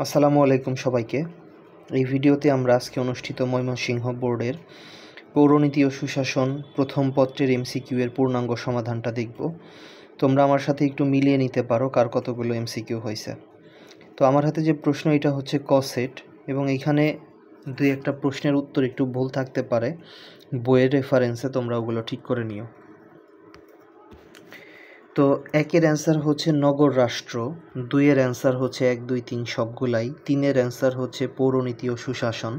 আসসালামু আলাইকুম সবাইকে। এই ভিডিওতে আমরা আজকে অনুষ্ঠিত ময়মনসিংহ বোর্ডের পৌরনীতি ও সুশাসন প্রথম পত্রের এমসিকিউ এর পূর্ণাঙ্গ সমাধানটা দেখব। তোমরা আমার সাথে একটু মিলিয়ে নিতে পারো কার কতগুলো এমসিকিউ হয়েছে। তো আমার হাতে যে প্রশ্ন এটা হচ্ছে ক সেট, এবং এইখানে দুই একটা প্রশ্নের উত্তর একটু ভুল থাকতে পারে, বইয়ের রেফারেন্সে তোমরা ওগুলো ঠিক করে নিও। তো একের অ্যান্সার হচ্ছে নগর রাষ্ট্র, দুইয়ের অ্যান্সার হচ্ছে 1, 2, 3 সবগুলাই, তিনের অ্যান্সার হচ্ছে পৌরনীতি ও সুশাসন,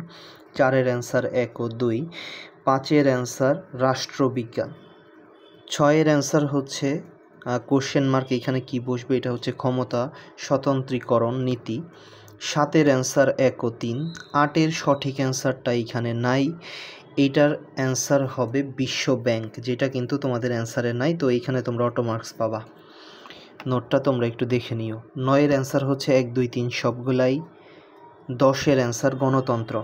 চারের অ্যান্সার 1 ও 2, পাঁচের অ্যান্সার রাষ্ট্রবিজ্ঞান, ছয়ের অ্যান্সার হচ্ছে কোশ্চেন মার্ক এখানে কি বসবে, এটা হচ্ছে ক্ষমতা স্বতন্ত্রীকরণ নীতি, সাতের অ্যান্সার 1 ও 3, আটের সঠিক অ্যান্সারটা এখানে নাই, এইটার অ্যান্সার হবে বিশ্ব ব্যাংক, যেটা কিন্তু তোমাদের অ্যান্সারে নাই, তো এইখানে তোমরা অটো মার্কস পাবা। নোটটা তোমরা একটু দেখে নিও। নয়ের অ্যান্সার হচ্ছে 1, 2, 3 সবগুলাই, 10-এর অ্যান্সার গণতন্ত্র,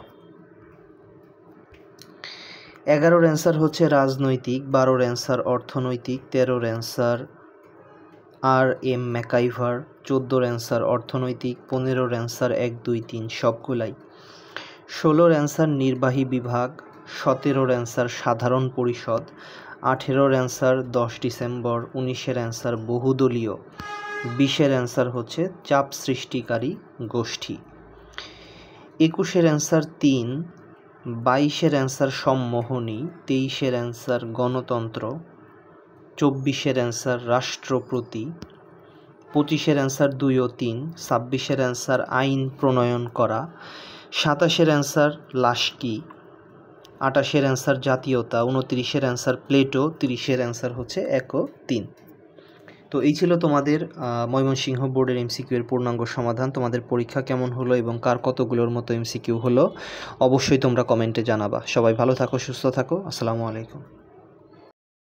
11-ওর অ্যান্সার হচ্ছে রাজনৈতিক, 12-ওর অ্যান্সার অর্থনৈতিক, 13-ওর অ্যান্সার আর.এম. ম্যাকাইভার, 14-ওর অ্যান্সার অর্থনৈতিক, 15-ওর অ্যান্সার 1, 2, 3 সবগুলাই, 16-ওর অ্যান্সার নির্বাহী বিভাগ, 17-ওর অ্যান্সার সাধারণ পরিষদ, 18-ওর অ্যান্সার 10 ডিসেম্বর, 19-এর অ্যান্সার বহুদলীয়, 20-এর অ্যান্সার হচ্ছে চাপ সৃষ্টিকারী গোষ্ঠী, 21-এর অ্যান্সার 3, 22-এর অ্যান্সার সম্মোহনী, 23-এর অ্যান্সার গণতন্ত্র, 24-এর অ্যান্সার রাষ্ট্রপতি, 25-এর অ্যান্সার 2 ও 3, 26-এর অ্যান্সার আইন প্রণয়ন করা, 27-এর অ্যান্সার লাস্কি, 28-এর অ্যান্সার জাতীয়তা, 29-এর অ্যান্সার প্লেটো, 30-এর অ্যান্সার হচ্ছে 1 ও 3। তো এই ছিল তোমাদের ময়মনসিংহ বোর্ডের এমসিকিউ এর পূর্ণাঙ্গ সমাধান। তোমাদের পরীক্ষা কেমন হলো এবং কার কতগুলোর মতো এমসিকিউ হলো অবশ্যই তোমরা কমেন্টে জানাবা। সবাই ভালো থাকো, সুস্থ থাকো। আসসালামু আলাইকুম।